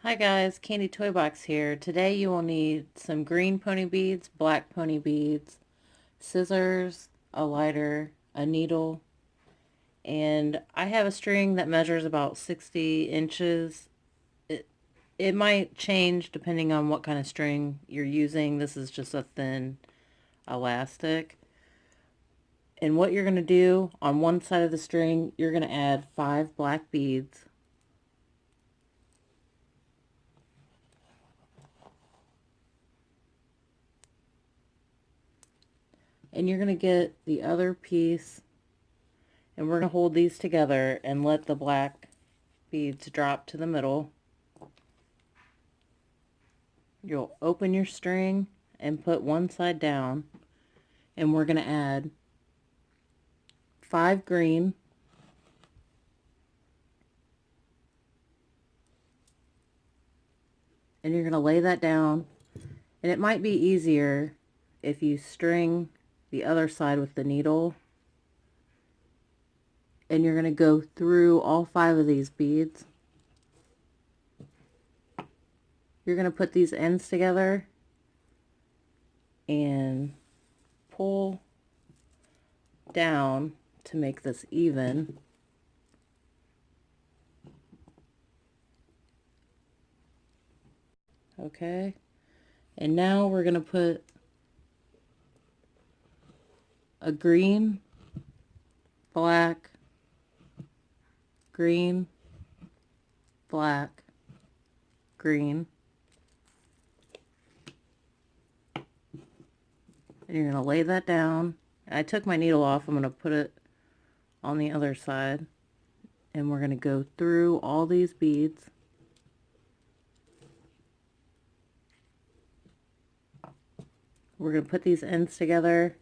Hi guys, Candy Toy Box here. Today you will need some green pony beads, black pony beads, scissors, a lighter, a needle, and I have a string that measures about 60 inches. It, it might change depending on what kind of string you're using. This is just a thin elastic. And what you're going to do on one side of the string, you're going to add 5 black beads. And you're going to get the other piece, and we're going to hold these together and let the black beads drop to the middle. You'll open your string and put one side down, and we're going to add 5 green, and you're going to lay that down. And it might be easier if you string the other side with the needle, and you're going to go through all 5 of these beads. You're going to put these ends together and pull down to make this even. Okay, and now we're going to put a green, black, green, black, green, and you're going to lay that down. I took my needle off. I'm going to put it on the other side, and we're going to go through all these beads. We're going to put these ends together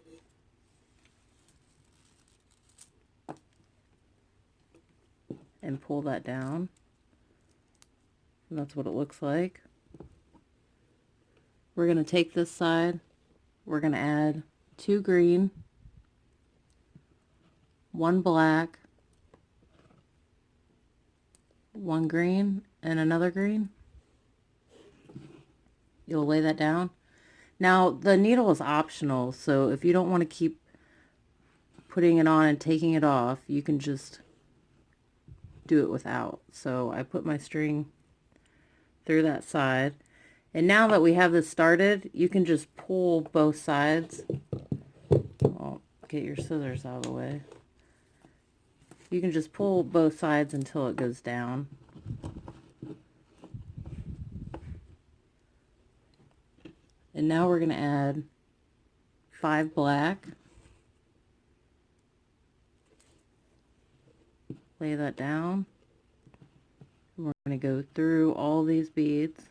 and pull that down. And that's what it looks like. We're going to take this side. We're going to add 2 green, 1 black, 1 green, and another green. You'll lay that down. Now, the needle is optional, so if you don't want to keep putting it on and taking it off, you can just do it without. So I put my string through that side. And now that we have this started, you can just pull both sides. Well, get your scissors out of the way. You can just pull both sides until it goes down. And now we're going to add 5 black. Lay that down. And we're going to go through all these beads.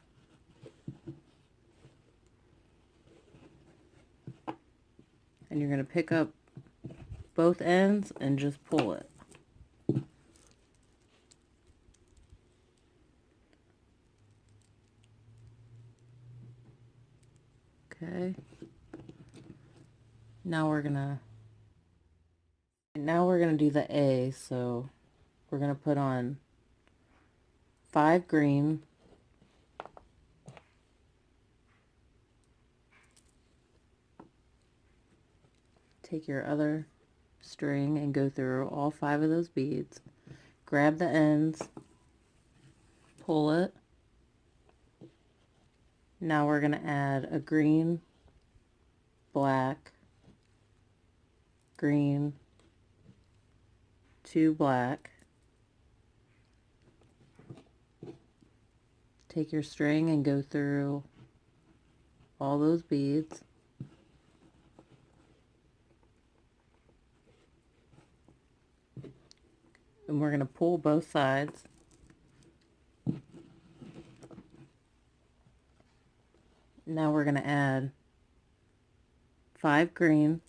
And you're going to pick up both ends and just pull it. Okay. Now we're gonna do the A, so we're gonna put on 5 green, take your other string and go through all 5 of those beads, grab the ends, pull it. Now we're gonna add a green, black, green, 2 black. Take your string and go through all those beads. And we're going to pull both sides. Now we're going to add 5 green,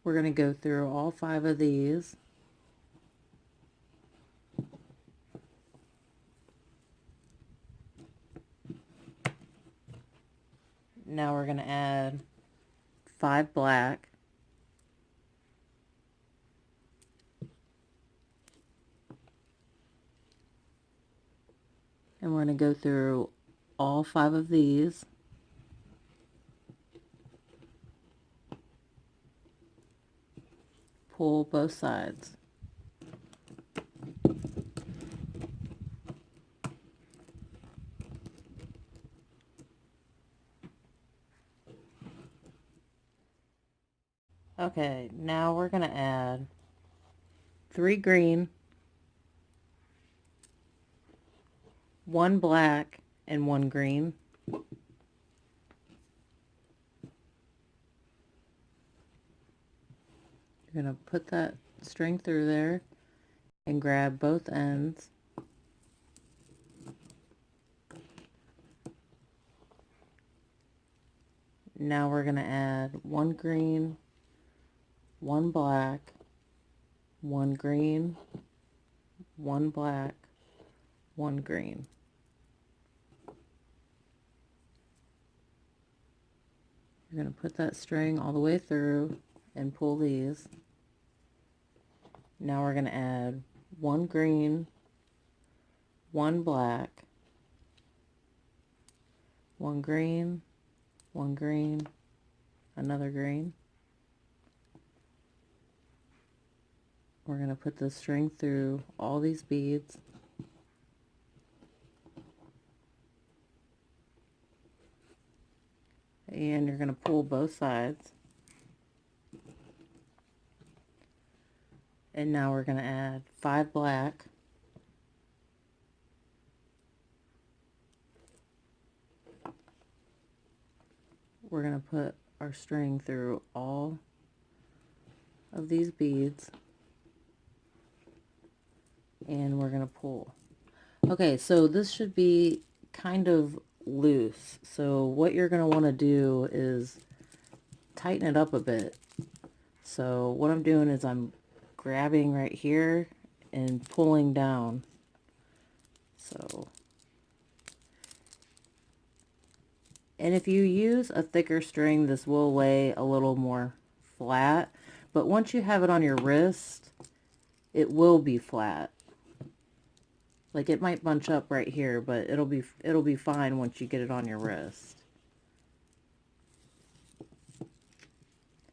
we're going to go through all 5 of these. Now we're going to add 5 black, And we're going to go through all 5 of these. Pull both sides. Okay, now we're going to add 3 green, 1 black, and 1 green. You're going to put that string through there and grab both ends. Now we're going to add 1 green, 1 black, 1 green, 1 black, 1 green. You're going to put that string all the way through and pull these. Now we're going to add 1 green, 1 black, 1 green, 1 green, another green. We're going to put the string through all these beads. And you're going to pull both sides. And now we're going to add 5 black, we're going to put our string through all of these beads, and we're going to pull. Okay, so this should be kind of loose. So what you're going to want to do is tighten it up a bit. So what I'm doing is I'm grabbing right here and pulling down. So, and if you use a thicker string, this will lay a little more flat, but once you have it on your wrist, it will be flat. Like, it might bunch up right here, but it'll be fine once you get it on your wrist.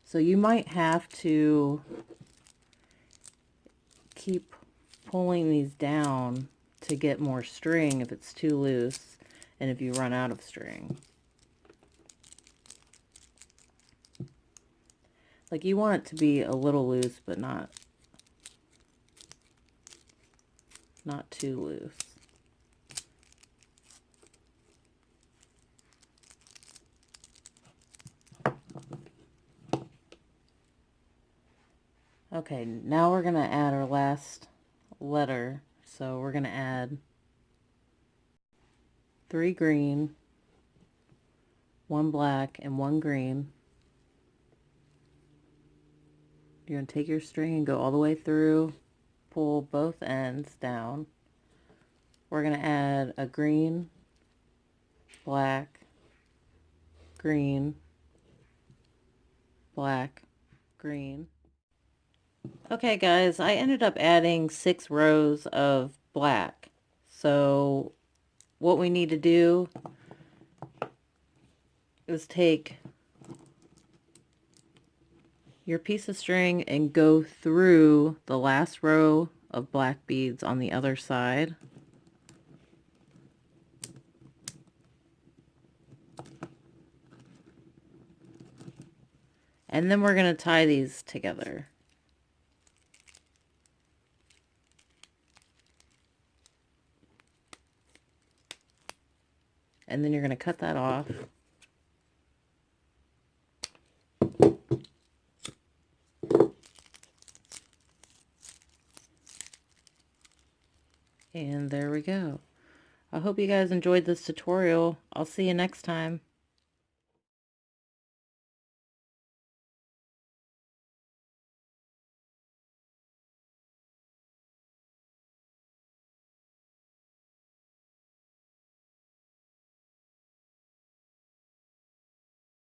So you might have to keep pulling these down to get more string if it's too loose and if you run out of string. Like, you want it to be a little loose, but not too loose. Okay, now we're going to add our last letter. So we're going to add 3 green, 1 black, and 1 green. You're going to take your string and go all the way through, pull both ends down. We're going to add a green, black, green, black, green. Okay guys, I ended up adding 6 rows of black. So what we need to do is take your piece of string and go through the last row of black beads on the other side. And then we're going to tie these together. And then you're going to cut that off. And there we go. I hope you guys enjoyed this tutorial. I'll see you next time.